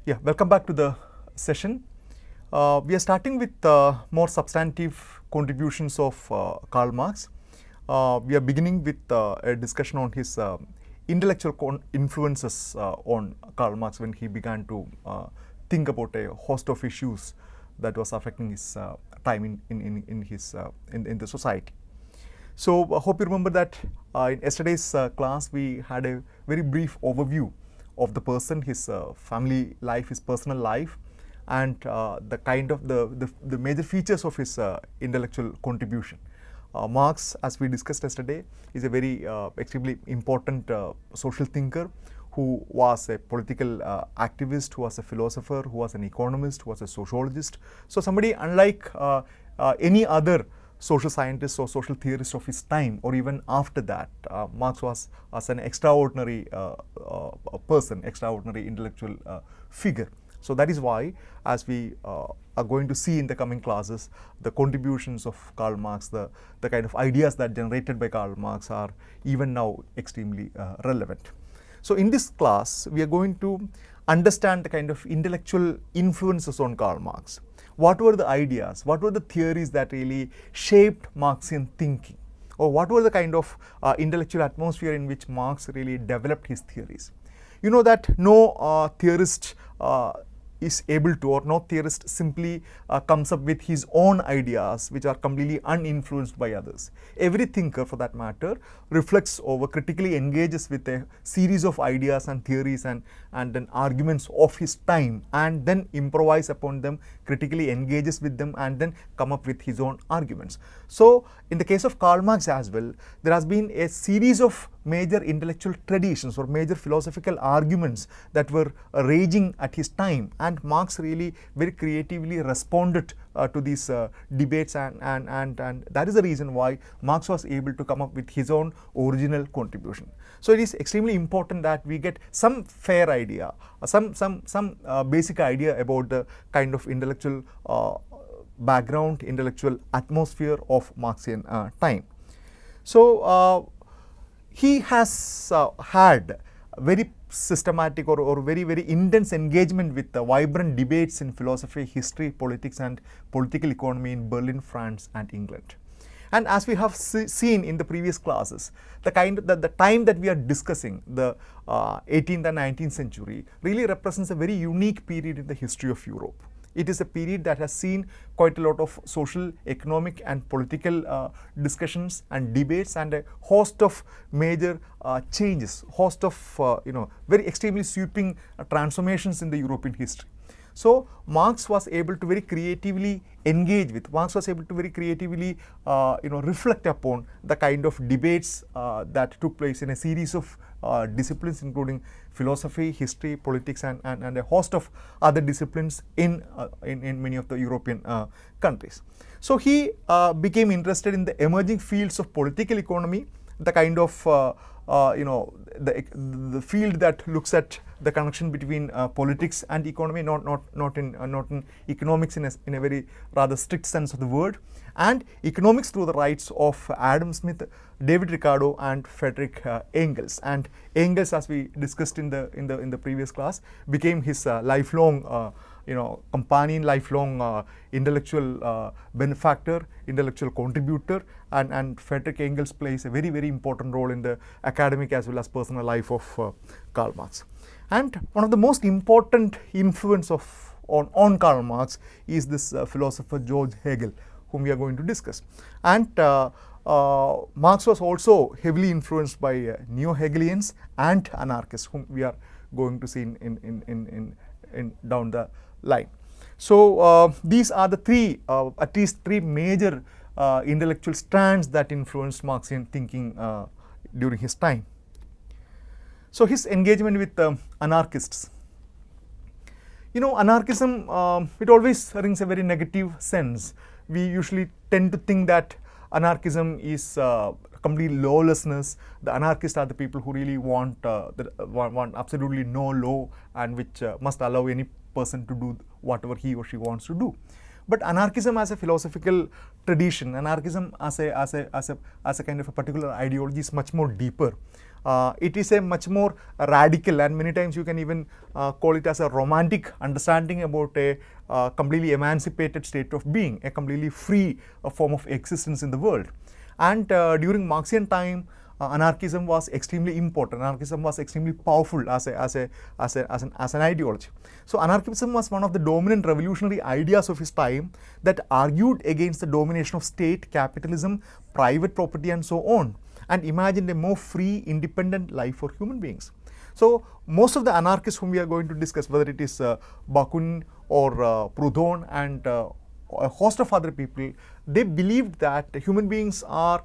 Yeah, welcome back to the session. We are starting with more substantive contributions of Karl Marx. We are beginning with a discussion on his intellectual influences on Karl Marx when he began to think about a host of issues that was affecting his time in the society. So I hope you remember that in yesterday's class we had a very brief overview of the person, his family life, his personal life, and the kind of the major features of his intellectual contribution. Marx, as we discussed yesterday, is a very extremely important social thinker who was a political activist, who was a philosopher, who was an economist, who was a sociologist. So somebody unlike any other social scientist or social theorist of his time or even after that. Marx was as an extraordinary person, extraordinary intellectual figure. So that is why, as we are going to see in the coming classes, the contributions of Karl Marx, the kind of ideas that generated by Karl Marx are even now extremely relevant. So in this class, we are going to understand the kind of intellectual influences on Karl Marx. What were the ideas, what were the theories that really shaped Marxian thinking, or what were the kind of intellectual atmosphere in which Marx really developed his theories. You know that no theorist is able to, or no theorist simply comes up with his own ideas which are completely uninfluenced by others. Every thinker, for that matter, reflects over, critically engages with a series of ideas and theories and then arguments of his time, and then improvise upon them, critically engages with them, and then come up with his own arguments. So in the case of Karl Marx as well, there has been a series of major intellectual traditions or major philosophical arguments that were raging at his time, and Marx really very creatively responded to these debates, and that is the reason why Marx was able to come up with his own original contribution. So it is extremely important that we get some fair idea, some basic idea about the kind of intellectual background, intellectual atmosphere of Marxian time. So he has had very systematic or very intense engagement with vibrant debates in philosophy, history, politics, and political economy in Berlin, France, and England. And as we have seen in the previous classes, the time that we are discussing, the 18th and 19th century, really represents a very unique period in the history of Europe. It is a period that has seen quite a lot of social, economic, and political discussions and debates, and a host of major changes, host of very extremely sweeping transformations in the European history. So Marx was able to very creatively engage with, Marx was able to very creatively reflect upon the kind of debates that took place in a series of disciplines, including philosophy, history, politics, and a host of other disciplines in many of the European countries. So he became interested in the emerging fields of political economy, the kind of the field that looks at the connection between politics and economy, not in economics in a very rather strict sense of the word, and economics through the writes of Adam Smith, David Ricardo, and Friedrich Engels. And Engels, as we discussed in the previous class, became his lifelong companion, lifelong intellectual benefactor, intellectual contributor, and Friedrich Engels plays a very important role in the academic as well as personal life of Karl Marx. And one of the most important influence on Karl Marx is this philosopher George Hegel, whom we are going to discuss. And Marx was also heavily influenced by neo-Hegelians and anarchists, whom we are going to see in down the line. So these are the at least three major intellectual strands that influenced Marxian thinking during his time. So his engagement with anarchists. Anarchism, it always rings a very negative sense. We usually tend to think that anarchism is complete lawlessness. The anarchists are the people who really want absolutely no law, and which must allow any person to do whatever he or she wants to do. But anarchism as a philosophical tradition, anarchism as a kind of a particular ideology is much more deeper. It is a much more radical, and many times you can even call it as a romantic understanding about a completely emancipated state of being, a completely free form of existence in the world. And during Marxian time, anarchism was extremely important. Anarchism was extremely powerful as an ideology. So anarchism was one of the dominant revolutionary ideas of his time that argued against the domination of state, capitalism, private property, and so on, and imagined a more free, independent life for human beings. So most of the anarchists whom we are going to discuss, whether it is Bakunin or Proudhon and a host of other people, they believed that human beings are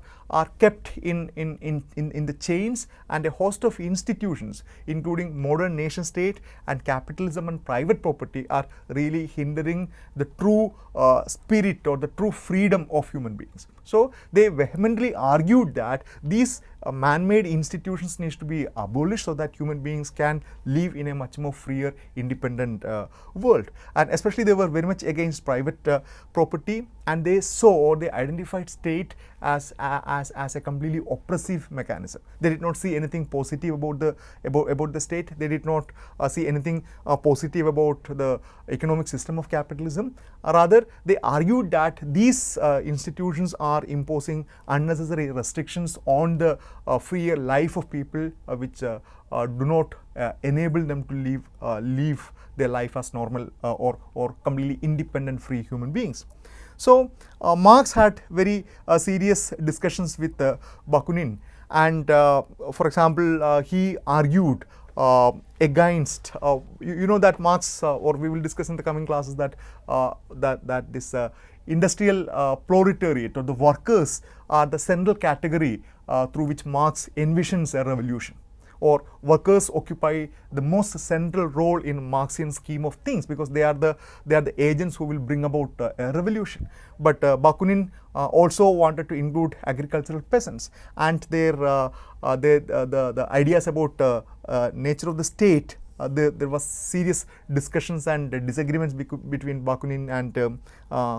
kept in the chains, and a host of institutions, including modern nation state and capitalism and private property, are really hindering the true spirit or the true freedom of human beings. So they vehemently argued that these man-made institutions need to be abolished so that human beings can live in a much more freer, independent world. And especially they were very much against private property, and they saw, or they identified state as a completely oppressive mechanism. They did not see anything positive about the state. They did not see anything positive about the economic system of capitalism. Rather, they argued that these institutions are imposing unnecessary restrictions on the freer life of people, which do not enable them to live their life as normal or completely independent, free human beings. So Marx had very serious discussions with Bakunin, and for example, he argued against you know that Marx, or we will discuss in the coming classes, that this industrial proletariat, or the workers, are the central category through which Marx envisions a revolution, or workers occupy the most central role in Marxian scheme of things, because they are the agents who will bring about a revolution. But Bakunin also wanted to include agricultural peasants, and the ideas about nature of the state. There was serious discussions and disagreements between Bakunin and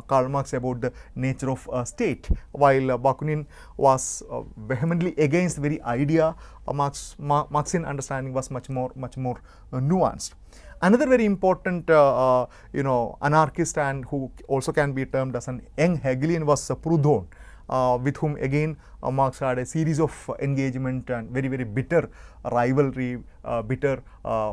Karl Marx about the nature of state. While Bakunin was vehemently against the very idea, Marxian understanding was much more nuanced. Another very important anarchist, and who also can be termed as an young Hegelian, was Proudhon, with whom again Marx had a series of engagement and very bitter rivalry, bitter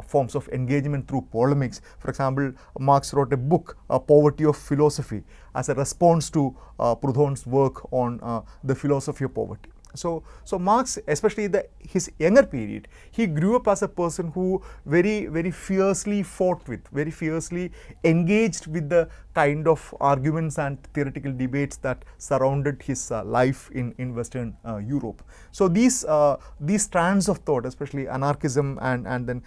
forms of engagement through polemics. For example, Marx wrote a book, Poverty of Philosophy, as a response to Proudhon's work on the philosophy of poverty. So Marx, especially his younger period, he grew up as a person who very fiercely fought with, very fiercely engaged with the kind of arguments and theoretical debates that surrounded his life in Western Europe. So these strands of thought, especially anarchism and then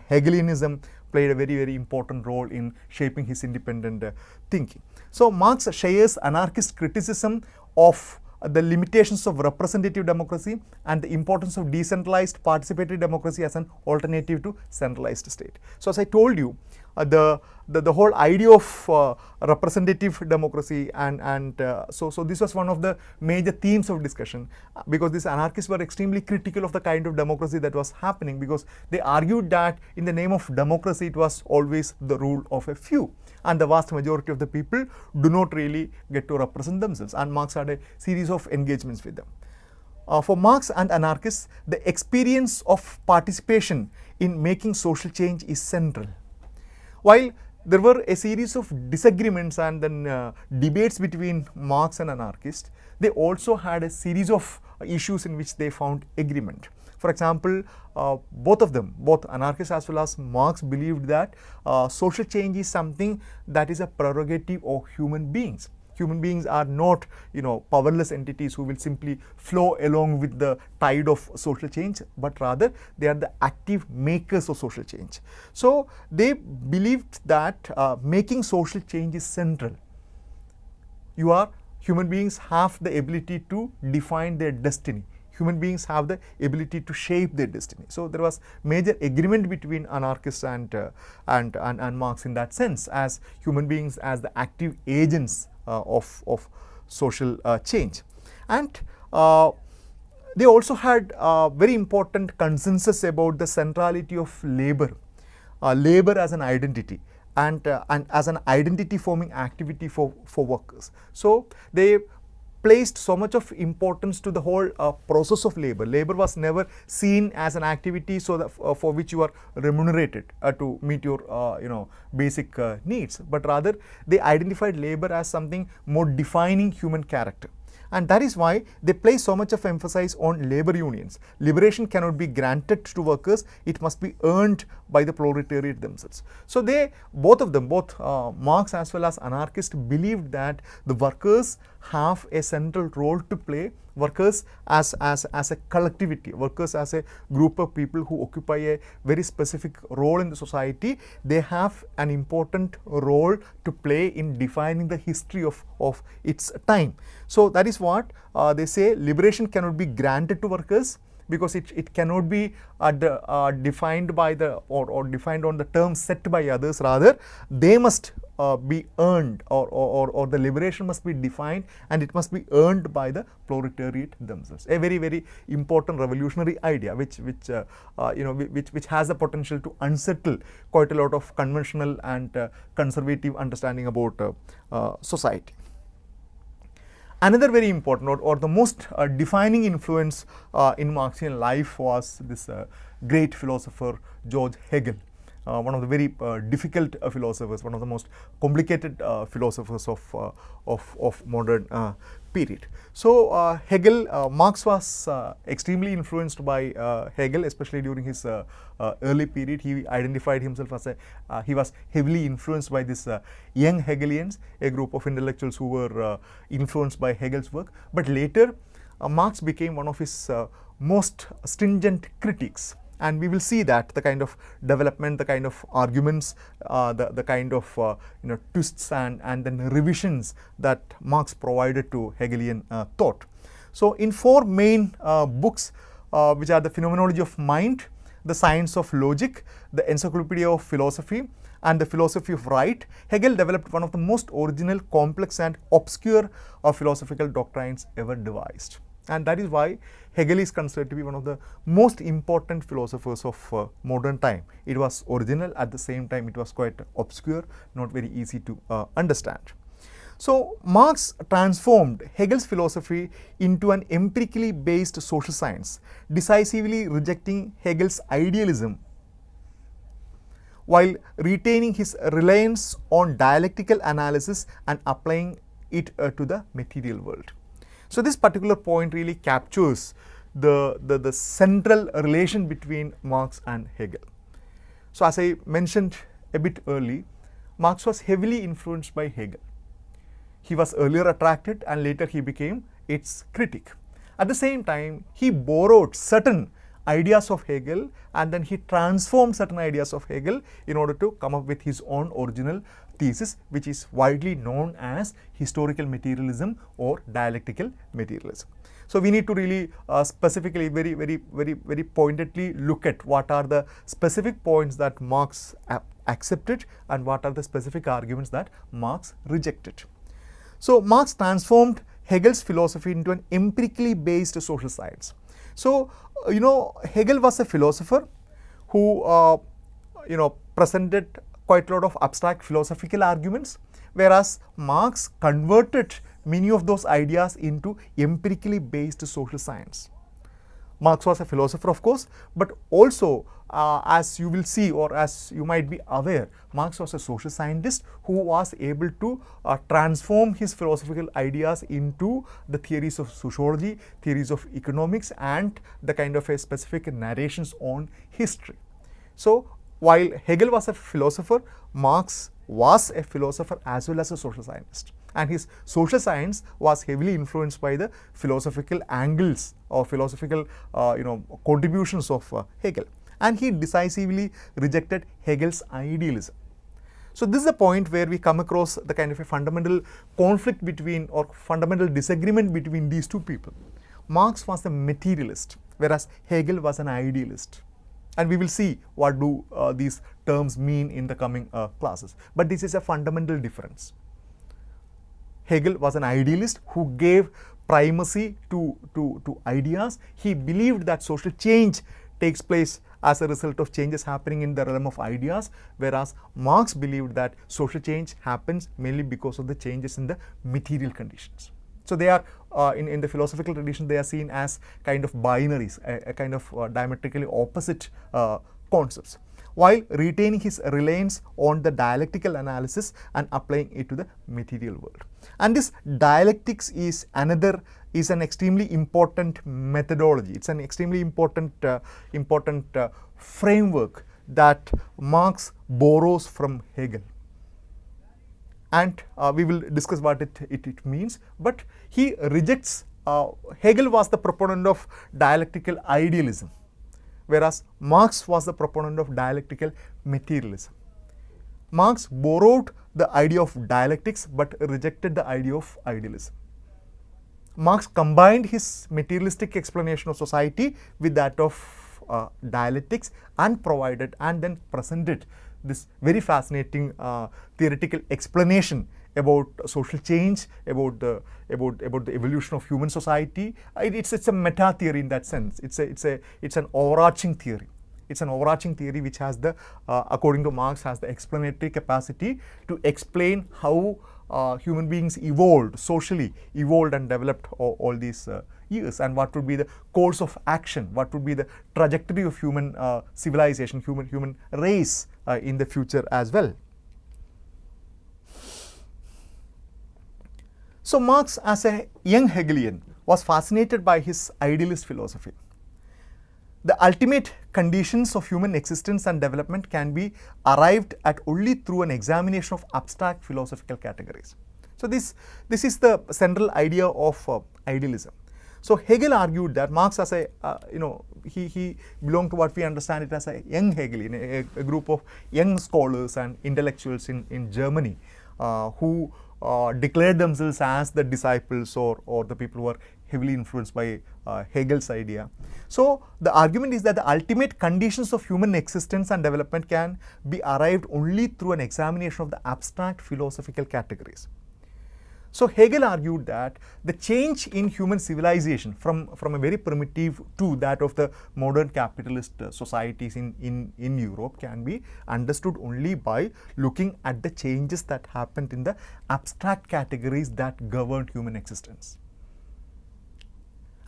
Hegelianism, played a very important role in shaping his independent thinking. So Marx shares anarchist criticism of the limitations of representative democracy and the importance of decentralized participatory democracy as an alternative to centralized state. So as I told you, the whole idea of representative democracy and so this was one of the major themes of discussion, because these anarchists were extremely critical of the kind of democracy that was happening, because they argued that in the name of democracy it was always the rule of a few, and the vast majority of the people do not really get to represent themselves, and Marx had a series of engagements with them. For Marx and anarchists, the experience of participation in making social change is central. While there were a series of disagreements and then debates between Marx and anarchists, they also had a series of issues in which they found agreement. For example, both anarchists as well as Marx believed that social change is something that is a prerogative of human beings. Human beings are not, powerless entities who will simply flow along with the tide of social change, but rather they are the active makers of social change. So they believed that making social change is central. Human beings have the ability to define their destiny. Human beings have the ability to shape their destiny. So there was major agreement between anarchists and Marx in that sense, as human beings as the active agents of social change. And they also had very important consensus about the centrality of labor, labor as an identity, and as an identity forming activity for workers. So they placed so much of importance to the whole process of labor. Labor was never seen as an activity so that for which you are remunerated to meet your basic needs, but rather they identified labor as something more defining human character. And that is why they place so much of emphasis on labor unions. Liberation cannot be granted to workers, it must be earned by the proletariat themselves. So they, both of them, both Marx as well as anarchists, believed that the workers have a central role to play. Workers as a collectivity, workers as a group of people who occupy a very specific role in the society, they have an important role to play in defining the history of its time. So that is what they say, liberation cannot be granted to workers because it cannot be defined by the or defined on the terms set by others. Rather, they must be earned, or the liberation must be defined and it must be earned by the proletariat themselves. A very, very important revolutionary idea which has the potential to unsettle quite a lot of conventional and conservative understanding about society. Another very important or the most defining influence in Marxian life was this great philosopher George Hegel. One of the very difficult philosophers, one of the most complicated philosophers of modern period. So Hegel, Marx was extremely influenced by Hegel, especially during his early period. He identified himself as he was heavily influenced by this young Hegelians, a group of intellectuals who were influenced by Hegel's work. But later, Marx became one of his most stringent critics. And we will see that the kind of development, the kind of arguments, the kind of twists and then revisions that Marx provided to Hegelian thought. So in four main books, which are the Phenomenology of Mind, the Science of Logic, the Encyclopedia of Philosophy, and the Philosophy of Right, Hegel developed one of the most original, complex and obscure philosophical doctrines ever devised. And that is why Hegel is considered to be one of the most important philosophers of modern time. It was original, at the same time it was quite obscure, not very easy to understand. So Marx transformed Hegel's philosophy into an empirically based social science, decisively rejecting Hegel's idealism while retaining his reliance on dialectical analysis and applying it to the material world. So this particular point really captures the central relation between Marx and Hegel. So as I mentioned a bit early, Marx was heavily influenced by Hegel. He was earlier attracted and later he became its critic. At the same time, he borrowed certain ideas of Hegel and then he transformed certain ideas of Hegel in order to come up with his own original thesis, which is widely known as historical materialism or dialectical materialism. So we need to really specifically, very pointedly look at what are the specific points that Marx accepted and what are the specific arguments that Marx rejected. So Marx transformed Hegel's philosophy into an empirically based social science. So Hegel was a philosopher who presented quite a lot of abstract philosophical arguments, whereas Marx converted many of those ideas into empirically based social science. Marx was a philosopher, of course, but also as you will see, or as you might be aware, Marx was a social scientist who was able to transform his philosophical ideas into the theories of sociology, theories of economics, and the kind of a specific narrations on history. So while Hegel was a philosopher, Marx was a philosopher as well as a social scientist. And his social science was heavily influenced by the philosophical angles or philosophical contributions of Hegel. And he decisively rejected Hegel's idealism. So this is a point where we come across the kind of a fundamental conflict between, or fundamental disagreement between these two people. Marx was a materialist, whereas Hegel was an idealist. And we will see what do these terms mean in the coming classes. But this is a fundamental difference. Hegel was an idealist who gave primacy to ideas. He believed that social change takes place as a result of changes happening in the realm of ideas, whereas Marx believed that social change happens mainly because of the changes in the material conditions. So they are in the philosophical tradition, they are seen as kind of binaries, a kind of diametrically opposite concepts, while retaining his reliance on the dialectical analysis and applying it to the material world. And this dialectics is an extremely important methodology. It's an extremely important framework that Marx borrows from Hegel. And we will discuss what it means, but he rejects, Hegel was the proponent of dialectical idealism, whereas Marx was the proponent of dialectical materialism. Marx borrowed the idea of dialectics but rejected the idea of idealism. Marx combined his materialistic explanation of society with that of dialectics and provided and then presented this very fascinating theoretical explanation about social change, about the evolution of human society. It's a meta theory in that sense. It's an overarching theory. It's an overarching theory which has the, according to Marx, has the explanatory capacity to explain how human beings evolved, socially evolved and developed all these years, and what would be the course of action, what would be the trajectory of human civilization, human race in the future as well. So Marx, as a young Hegelian, was fascinated by his idealist philosophy. The ultimate conditions of human existence and development can be arrived at only through an examination of abstract philosophical categories. So this is the central idea of idealism. So Hegel argued that Marx, as a he belonged to what we understand it as a young Hegelian, a group of young scholars and intellectuals in Germany who declared themselves as the disciples or the people who are heavily influenced by Hegel's idea. So the argument is that the ultimate conditions of human existence and development can be arrived only through an examination of the abstract philosophical categories. So Hegel argued that the change in human civilization from a very primitive to that of the modern capitalist societies in Europe can be understood only by looking at the changes that happened in the abstract categories that govern human existence.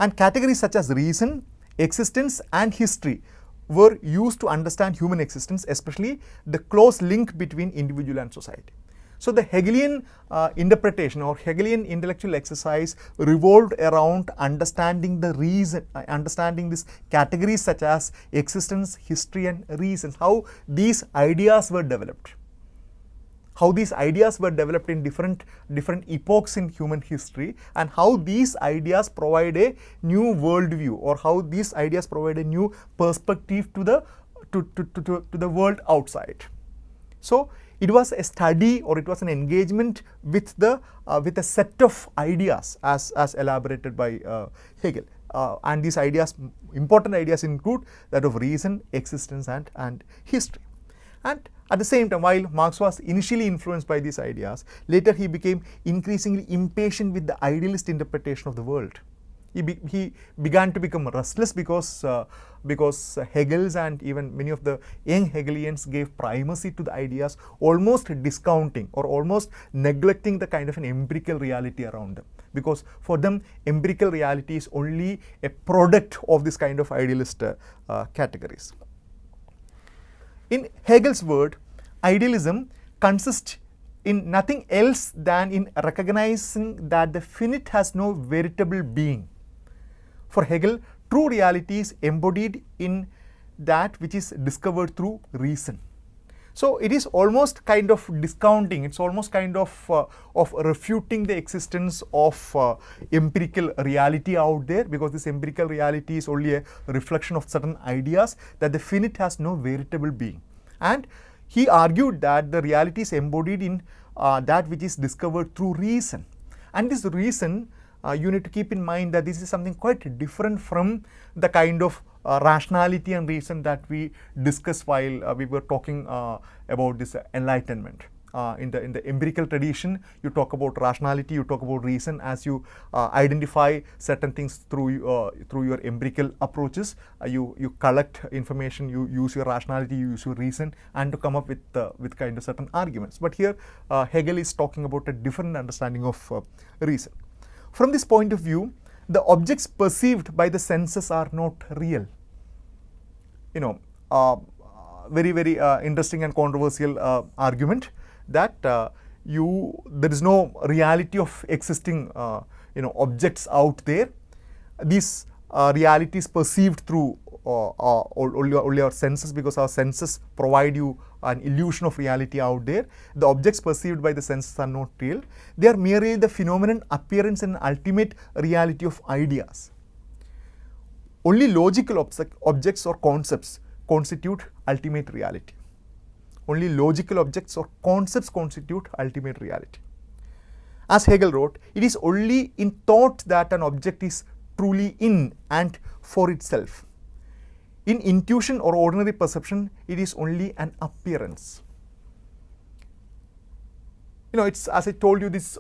And categories such as reason, existence and history were used to understand human existence, especially the close link between individual and society. So the Hegelian interpretation or Hegelian intellectual exercise revolved around understanding the reason, understanding these categories such as existence, history and reasons, how these ideas were developed. How these ideas were developed in different epochs in human history, and how these ideas provide a new worldview, or how these ideas provide a new perspective to the world outside. So it was a study, or it was an engagement with a set of ideas as elaborated by Hegel. And these ideas, important ideas, include that of reason, existence and history. And at the same time, while Marx was initially influenced by these ideas, later he became increasingly impatient with the idealist interpretation of the world. He began to become restless because Hegel's and even many of the young Hegelians gave primacy to the ideas, almost discounting or almost neglecting the kind of an empirical reality around them. Because for them, empirical reality is only a product of this kind of idealist categories. In Hegel's word, idealism consists in nothing else than in recognizing that the finite has no veritable being. For Hegel, true reality is embodied in that which is discovered through reason. So it is almost kind of discounting, it's almost kind of refuting the existence of empirical reality out there, because this empirical reality is only a reflection of certain ideas, that the finite has no veritable being. And he argued that the reality is embodied in that which is discovered through reason. And this reason, you need to keep in mind that this is something quite different from the kind of rationality and reason that we discussed while we were talking about this enlightenment. in the empirical tradition, you talk about rationality, you talk about reason as you identify certain things through your empirical approaches. You collect information, you use your rationality, you use your reason, and to come up with kind of certain arguments. But here Hegel is talking about a different understanding of reason. From this point of view, the objects perceived by the senses are not real. Very interesting and controversial argument that there is no reality of existing objects out there. These reality is perceived through only our senses, because our senses provide you an illusion of reality out there. The objects perceived by the senses are not real. They are merely the phenomenon, appearance and ultimate reality of ideas. Only logical objects or concepts constitute ultimate reality. Only logical objects or concepts constitute ultimate reality. As Hegel wrote, it is only in thought that an object is truly in and for itself. In intuition or ordinary perception, it is only an appearance. It's, as I told you, it's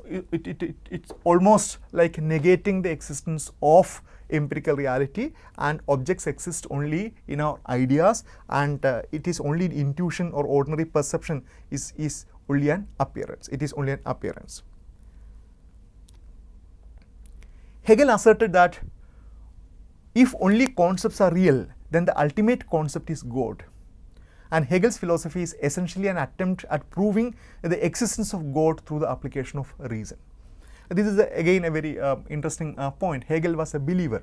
almost like negating the existence of empirical reality, and objects exist only in our ideas, and it is only in intuition or ordinary perception is only an appearance. It is only an appearance. Hegel asserted that if only concepts are real, then the ultimate concept is God. And Hegel's philosophy is essentially an attempt at proving the existence of God through the application of reason. This is again a very interesting point. Hegel was a believer.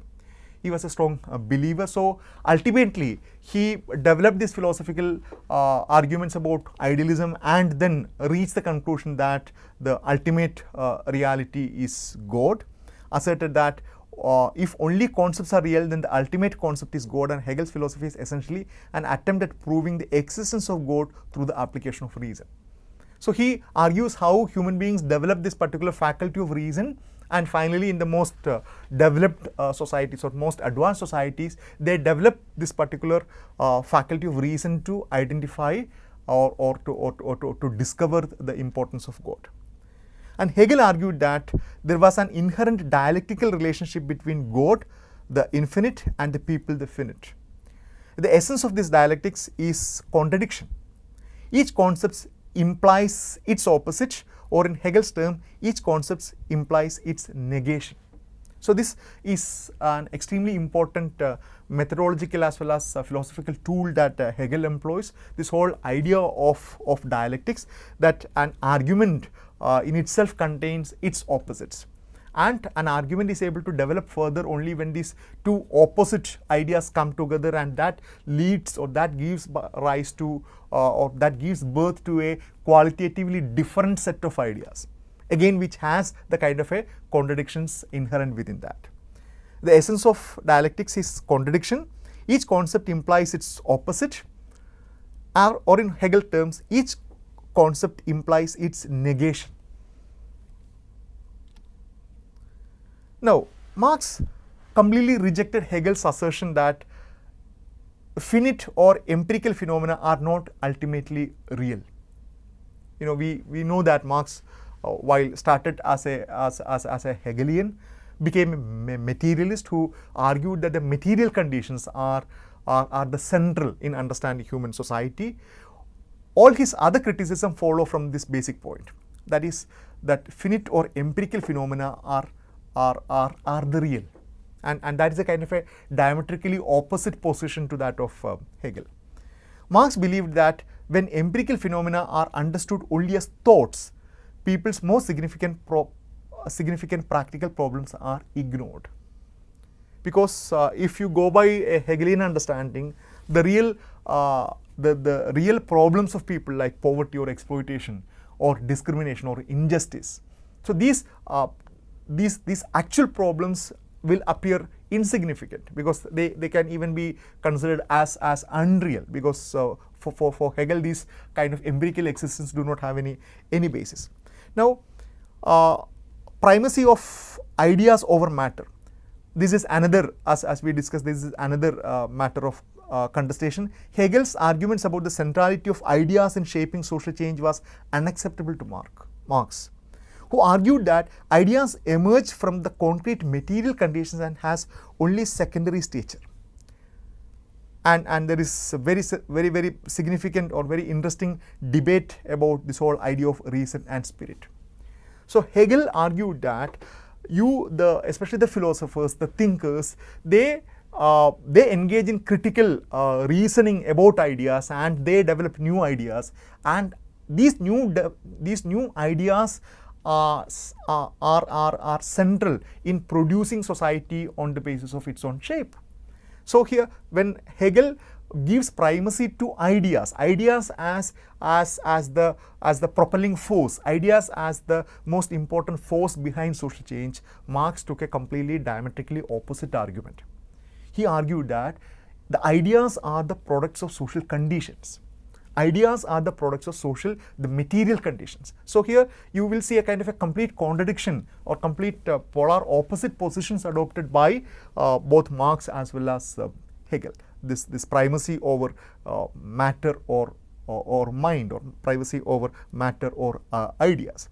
He was a strong believer. So ultimately, he developed these philosophical arguments about idealism, and then reached the conclusion that the ultimate reality is God. Asserted that if only concepts are real, then the ultimate concept is God, and Hegel's philosophy is essentially an attempt at proving the existence of God through the application of reason. So he argues how human beings develop this particular faculty of reason, and finally in the most developed societies or most advanced societies, they develop this particular faculty of reason to identify or to discover the importance of God. And Hegel argued that there was an inherent dialectical relationship between God, the infinite, and the people, the finite. The essence of this dialectics is contradiction. Each concept implies its opposite, or in Hegel's term, each concept implies its negation. So this is an extremely important methodological as well as philosophical tool that Hegel employs. This whole idea of dialectics, that an argument in itself contains its opposites, and an argument is able to develop further only when these two opposite ideas come together, and that leads, or that gives rise to, or that gives birth to a qualitatively different set of ideas, again which has the kind of a contradictions inherent within that. The essence of dialectics is contradiction. Each concept implies its opposite, or in Hegel terms, each concept implies its negation. Now, Marx completely rejected Hegel's assertion that finite or empirical phenomena are not ultimately real. We know that Marx, while started as a Hegelian, became a materialist who argued that the material conditions are the central in understanding human society. All his other criticism follow from this basic point, that is, that finite or empirical phenomena are the real, and that is a kind of a diametrically opposite position to that of Hegel. Marx believed that when empirical phenomena are understood only as thoughts, people's most significant practical problems are ignored. Because if you go by a Hegelian understanding, the real problems of people like poverty or exploitation or discrimination or injustice, so these actual problems will appear insignificant, because they can even be considered as unreal, because for Hegel these kind of empirical existence do not have any basis. Now, primacy of ideas over matter, this is another, as we discussed, this is another matter of contestation, Hegel's arguments about the centrality of ideas in shaping social change was unacceptable to Marx, who argued that ideas emerge from the concrete material conditions and has only secondary stature. And there is a very significant or very interesting debate about this whole idea of reason and spirit. So Hegel argued that especially the philosophers, the thinkers, they engage in critical reasoning about ideas, and they develop new ideas, and these new ideas are central in producing society on the basis of its own shape. So here, when Hegel gives primacy to ideas as the propelling force, ideas as the most important force behind social change, Marx took a completely diametrically opposite argument. He argued that the ideas are the products of social conditions. Ideas are the products of the material conditions. So here you will see a kind of a complete contradiction or complete polar opposite positions adopted by both Marx as well as Hegel. This primacy over matter or mind, or primacy over matter or ideas.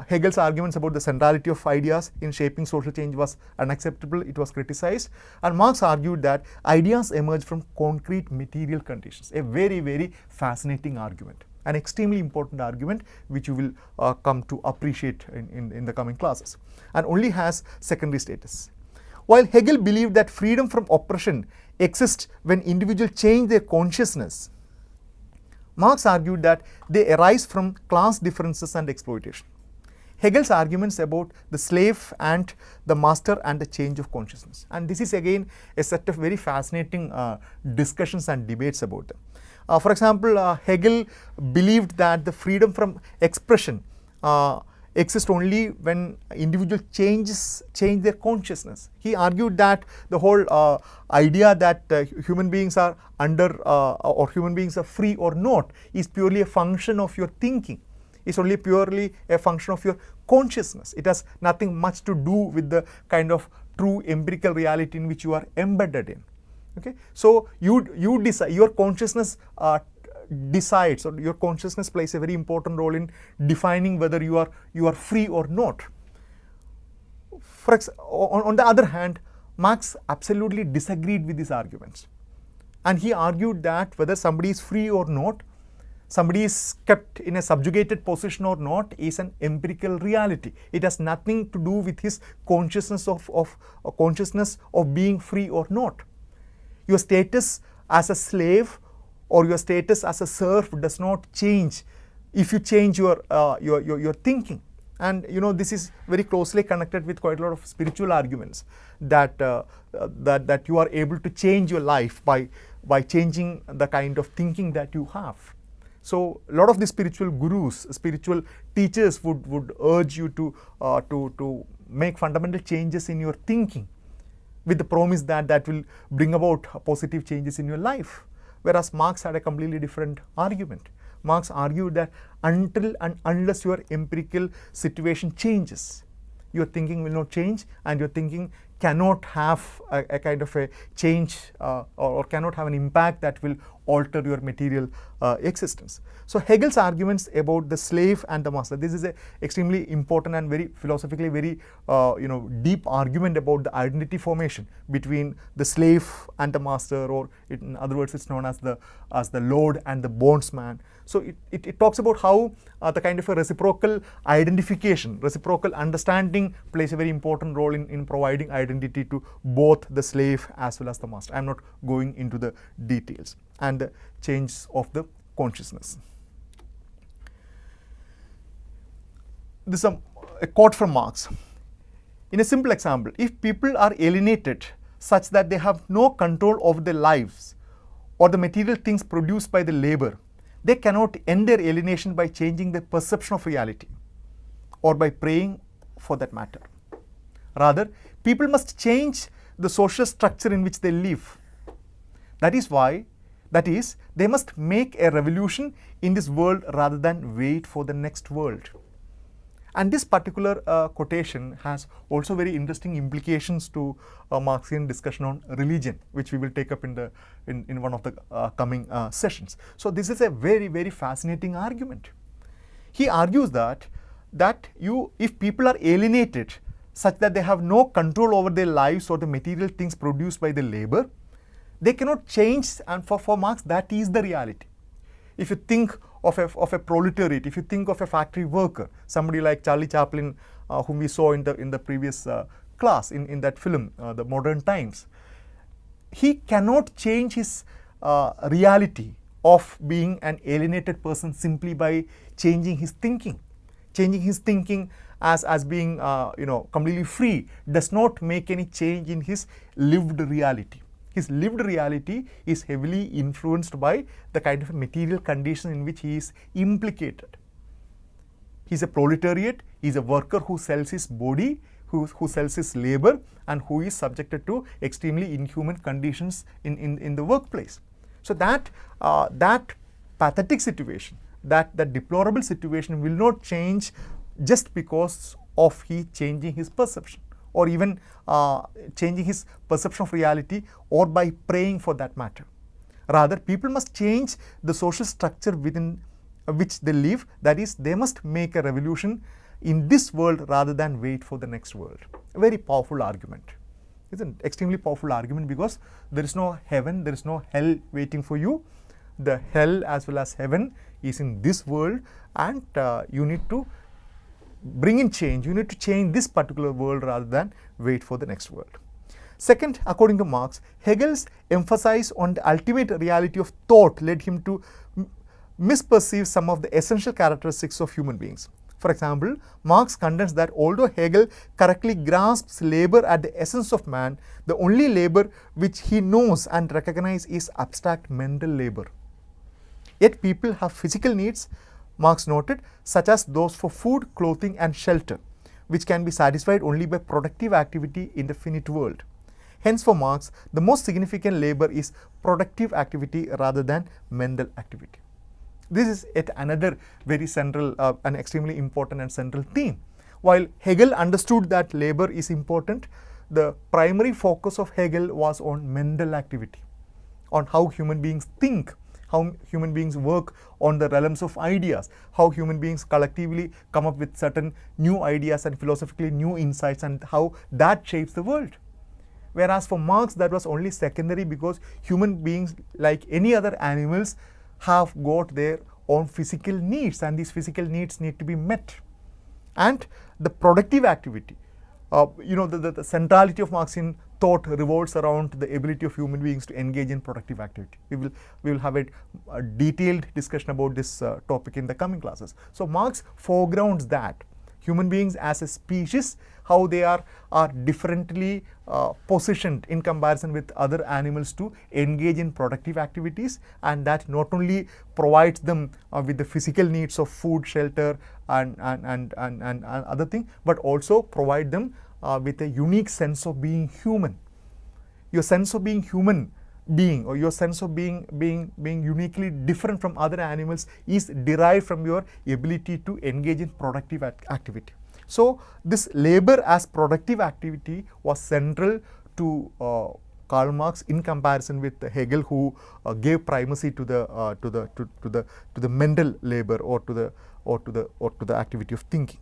Hegel's arguments about the centrality of ideas in shaping social change was unacceptable. It was criticized, and Marx argued that ideas emerge from concrete material conditions. A very fascinating argument, an extremely important argument which you will come to appreciate in the coming classes, and only has secondary status. While Hegel believed that freedom from oppression exists when individuals change their consciousness, Marx argued that they arise from class differences and exploitation. Hegel's arguments about the slave and the master and the change of consciousness. And this is again a set of very fascinating discussions and debates about them. For example, Hegel believed that the freedom from expression exists only when individuals change their consciousness. He argued that the whole idea that human beings are or human beings are free or not is purely a function of your thinking. It's only purely a function of your consciousness. It has nothing much to do with the kind of true empirical reality in which you are embedded in. Okay, so you decide, your consciousness decides, or your consciousness plays a very important role in defining whether you are free or not. On the other hand, Marx absolutely disagreed with these arguments, and he argued that whether somebody is free or not, somebody is kept in a subjugated position or not, is an empirical reality. It has nothing to do with his consciousness of being free or not. Your status as a slave or your status as a serf does not change if you change your thinking. And this is very closely connected with quite a lot of spiritual arguments that you are able to change your life by changing the kind of thinking that you have. So a lot of the spiritual gurus, spiritual teachers would urge you to make fundamental changes in your thinking, with the promise that will bring about positive changes in your life. Whereas Marx had a completely different argument. Marx argued that until and unless your empirical situation changes, your thinking will not change, and your thinking cannot have a kind of a change or cannot have an impact that will alter your material existence. So Hegel's arguments about the slave and the master, this is an extremely important and very philosophically very deep argument about the identity formation between the slave and the master, or in other words it's known as the lord and the bondsman. So it talks about how the kind of a reciprocal identification, reciprocal understanding plays a very important role in providing identity to both the slave as well as the master. I am not going into the details. And the change of the consciousness. This is a quote from Marx. In a simple example, if people are alienated such that they have no control over their lives or the material things produced by the labor, they cannot end their alienation by changing their perception of reality or by praying for that matter. Rather, people must change the social structure in which they live. That is, they must make a revolution in this world rather than wait for the next world. And this particular quotation has also very interesting implications to Marxian discussion on religion, which we will take up in one of the coming sessions. So this is a very fascinating argument. He argues that if people are alienated such that they have no control over their lives or the material things produced by the labor, they cannot change, and for Marx that is the reality. If you think of a proletariat, if you think of a factory worker, somebody like Charlie Chaplin, whom we saw in the previous class in that film, The Modern Times, he cannot change his reality of being an alienated person simply by changing his thinking. Changing his thinking as being completely free does not make any change in his lived reality. His lived reality is heavily influenced by the kind of material condition in which he is implicated. He is a proletariat, he is a worker who sells his body, who sells his labor, and who is subjected to extremely inhuman conditions in the workplace. So that pathetic situation, that deplorable situation will not change just because of he changing his perception, or even changing his perception of reality, or by praying for that matter. Rather, people must change the social structure within which they live. That is, they must make a revolution in this world rather than wait for the next world. A very powerful argument. It's an extremely powerful argument, because there is no heaven, there is no hell waiting for you. The hell as well as heaven is in this world, and you need to bring in change. You need to change this particular world rather than wait for the next world. Second, according to Marx, Hegel's emphasis on the ultimate reality of thought led him to misperceive some of the essential characteristics of human beings. For example, Marx contends that although Hegel correctly grasps labor at the essence of man, the only labor which he knows and recognizes is abstract mental labor. Yet people have physical needs, Marx noted, such as those for food, clothing and shelter, which can be satisfied only by productive activity in the finite world. Hence, for Marx, the most significant labor is productive activity rather than mental activity. This is yet another very central and extremely important and central theme. While Hegel understood that labor is important, the primary focus of Hegel was on mental activity, on how human beings think, how human beings work on the realms of ideas, how human beings collectively come up with certain new ideas and philosophically new insights, and how that shapes the world. Whereas for Marx, that was only secondary, because human beings, like any other animals, have got their own physical needs, and these physical needs need to be met. And the productive activity, the centrality of Marxian thought revolves around the ability of human beings to engage in productive activity. We will have a detailed discussion about this topic in the coming classes. So Marx foregrounds that human beings as a species, how they are differently positioned in comparison with other animals to engage in productive activities, and that not only provides them with the physical needs of food, shelter and other things, but also provide them with a unique sense of being human. Your sense of being human being, or your sense of being uniquely different from other animals, is derived from your ability to engage in productive activity. So this labor as productive activity was central to Karl Marx, in comparison with Hegel, who gave primacy to the mental labor, or to the activity of thinking.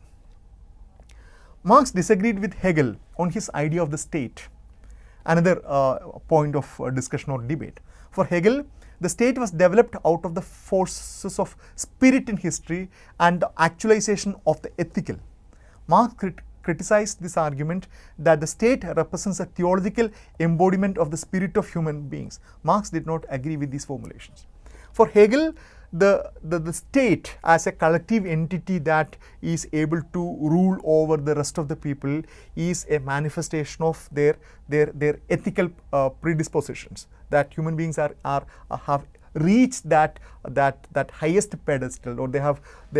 Marx disagreed with Hegel on his idea of the state, another point of discussion or debate. For Hegel, the state was developed out of the forces of spirit in history and the actualization of the ethical. Marx criticized this argument that the state represents a theological embodiment of the spirit of human beings. Marx did not agree with these formulations. For Hegel, the state as a collective entity that is able to rule over the rest of the people is a manifestation of their ethical predispositions, that human beings have reached that highest pedestal, or they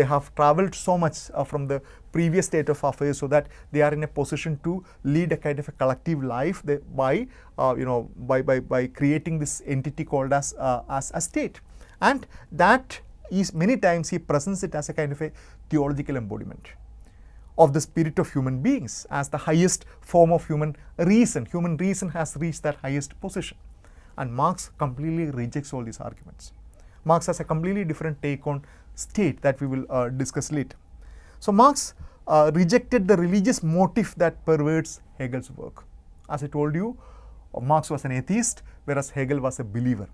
have traveled so much from the previous state of affairs, so that they are in a position to lead a kind of a collective life by creating this entity called as a state. And that is, many times he presents it as a kind of a theological embodiment. of the spirit of human beings as the highest form of human reason. Human reason has reached that highest position. And Marx completely rejects all these arguments. Marx has a completely different take on state that we will discuss later. So Marx rejected the religious motive that pervades Hegel's work. As I told you, Marx was an atheist, whereas Hegel was a believer.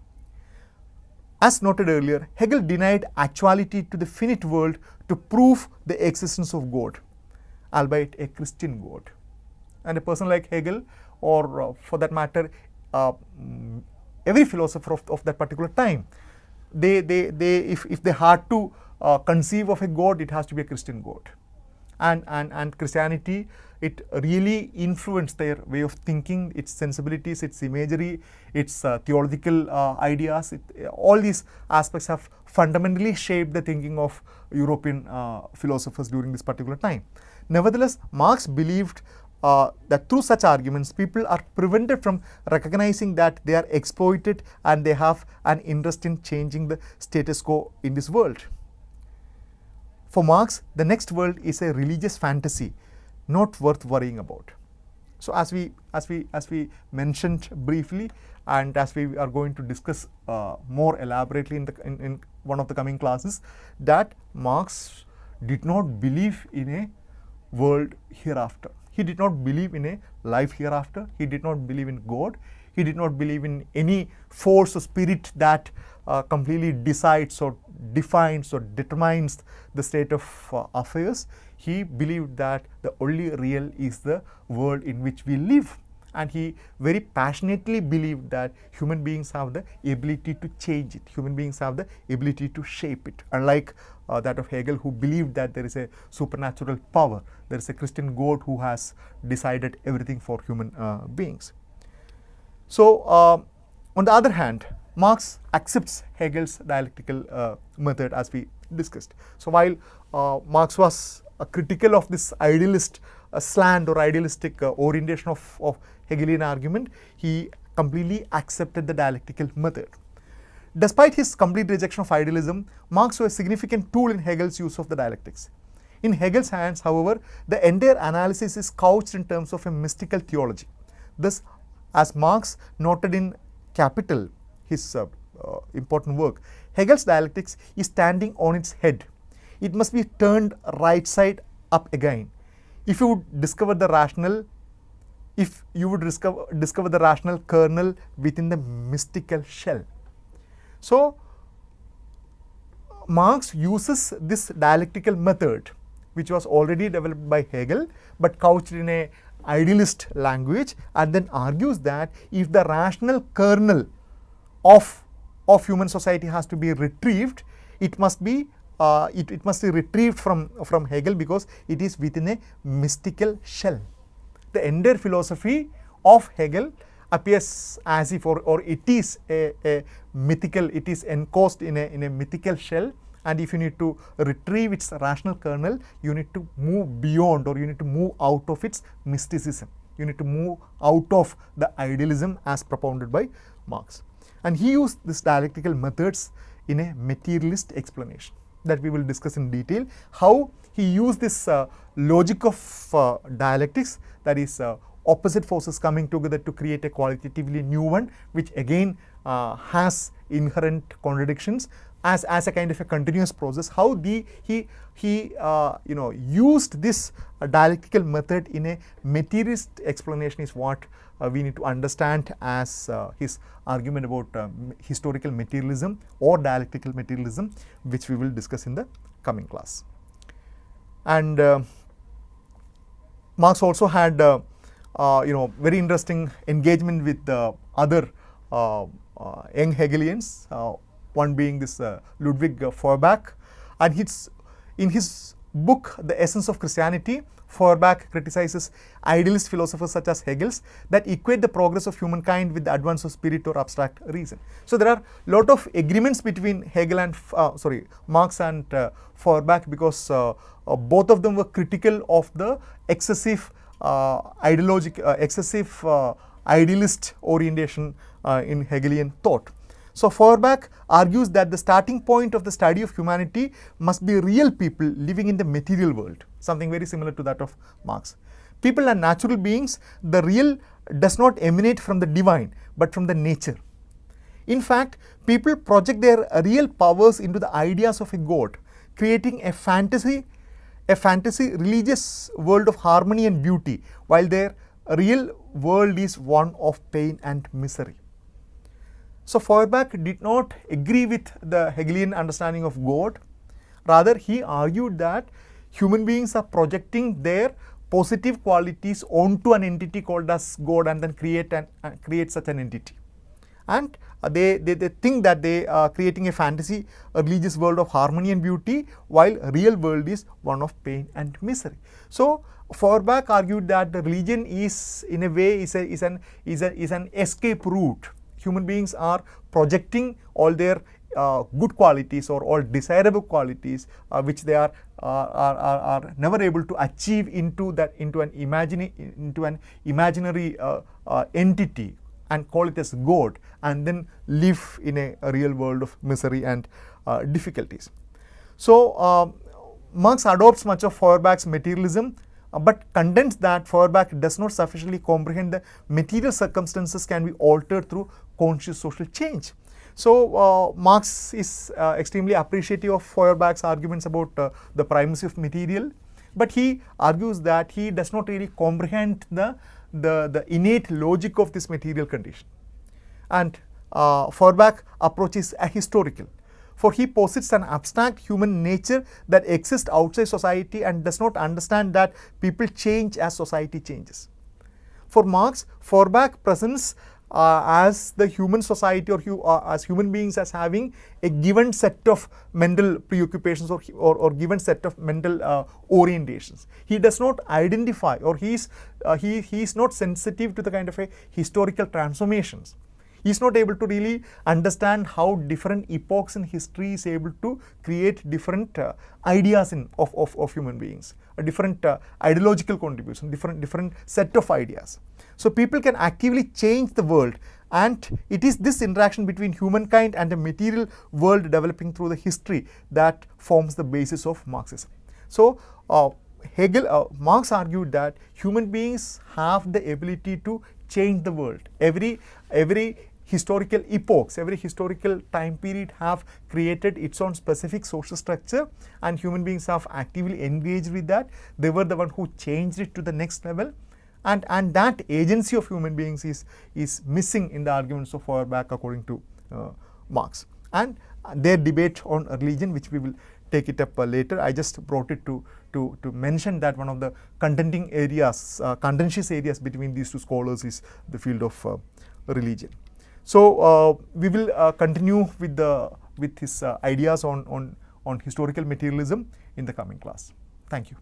As noted earlier, Hegel denied actuality to the finite world to prove the existence of God, albeit a Christian God. And a person like Hegel, or for that matter, every philosopher of that particular time, if they had to conceive of a God, it has to be a Christian God. And Christianity, it really influenced their way of thinking, its sensibilities, its imagery, its theological ideas. All these aspects have fundamentally shaped the thinking of European philosophers during this particular time. Nevertheless, Marx believed that through such arguments, people are prevented from recognizing that they are exploited and they have an interest in changing the status quo in this world. For Marx, the next world is a religious fantasy, not worth worrying about. So as we mentioned briefly, and as we are going to discuss more elaborately in one of the coming classes, that Marx did not believe in a world hereafter. He did not believe in a life hereafter. He did not believe in God. He did not believe in any force or spirit that completely decides or defines or determines the state of affairs. He believed that the only real is the world in which we live. And he very passionately believed that human beings have the ability to change it. Human beings have the ability to shape it. Unlike that of Hegel, who believed that there is a supernatural power. There is a Christian God who has decided everything for human beings. So, on the other hand, Marx accepts Hegel's dialectical method, as we discussed. So, while Marx was critical of this idealist slant or idealistic orientation of Hegelian argument, he completely accepted the dialectical method. Despite his complete rejection of idealism, Marx was a significant tool in Hegel's use of the dialectics. In Hegel's hands, however, the entire analysis is couched in terms of a mystical theology. Thus, as Marx noted in Capital, his important work, Hegel's dialectics is standing on its head. It must be turned right side up again. If you would discover the rational, discover the rational kernel within the mystical shell. So, Marx uses this dialectical method, which was already developed by Hegel, but couched in a idealist language, and then argues that if the rational kernel of human society has to be retrieved, it must be retrieved from Hegel, because it is within a mystical shell. The entire philosophy of Hegel appears as if, or it is a mythical, it is encased in a mythical shell, and if you need to retrieve its rational kernel, you need to move beyond, or you need to move out of its mysticism. You need to move out of the idealism as propounded by Marx. And he used these dialectical methods in a materialist explanation that we will discuss in detail, how he used this logic of dialectics, that is opposite forces coming together to create a qualitatively new one, which again has inherent contradictions, as a kind of a continuous process. How he used this dialectical method in a materialist explanation is what we need to understand as his argument about historical materialism or dialectical materialism, which we will discuss in the coming class. And Marx also had very interesting engagement with other young Hegelians, one being this Ludwig Feuerbach, and in his book The Essence of Christianity, Feuerbach criticizes idealist philosophers such as Hegel's that equate the progress of humankind with the advance of spirit or abstract reason. So there are a lot of agreements between Hegel and Marx and Feuerbach, because both of them were critical of the excessive idealist orientation in Hegelian thought. So Feuerbach argues that the starting point of the study of humanity must be real people living in the material world. something very similar to that of Marx. People are natural beings. The real does not emanate from the divine, but from the nature. In fact, people project their real powers into the ideas of a god, creating a fantasy religious world of harmony and beauty, while their real world is one of pain and misery. So Feuerbach did not agree with the Hegelian understanding of God. Rather, he argued that human beings are projecting their positive qualities onto an entity called as God and then create such an entity. And they think that they are creating a fantasy, a religious world of harmony and beauty, while real world is one of pain and misery. So Feuerbach argued that the religion is in a way is an escape route. Human beings are projecting all their good qualities or all desirable qualities which they are never able to achieve into an imaginary entity, and call it as God, and then live in a real world of misery and difficulties. So Marx adopts much of Feuerbach's materialism, but contends that Feuerbach does not sufficiently comprehend the material circumstances can be altered through conscious social change. So Marx is extremely appreciative of Feuerbach's arguments about the primacy of material, but he argues that he does not really comprehend the innate logic of this material condition. And Feuerbach approach is ahistorical, for he posits an abstract human nature that exists outside society and does not understand that people change as society changes. For Marx, Feuerbach presents as the human society or as human beings as having a given set of mental preoccupations or given set of mental orientations. He does not identify, or he is not sensitive to the kind of a historical transformations. He is not able to really understand how different epochs in history is able to create different ideas of human beings, a different ideological contribution, different set of ideas. So people can actively change the world, and it is this interaction between humankind and the material world developing through the history that forms the basis of Marxism. So Marx argued that human beings have the ability to change the world. Every historical epochs, every historical time period have created its own specific social structure, and human beings have actively engaged with that. They were the one who changed it to the next level, and that agency of human beings is missing in the arguments of Feuerbach according to Marx. And their debate on religion, which we will take it up later. I just brought it to mention that one of the contentious areas between these two scholars is the field of religion. So we will continue with his ideas on historical materialism in the coming class. Thank you.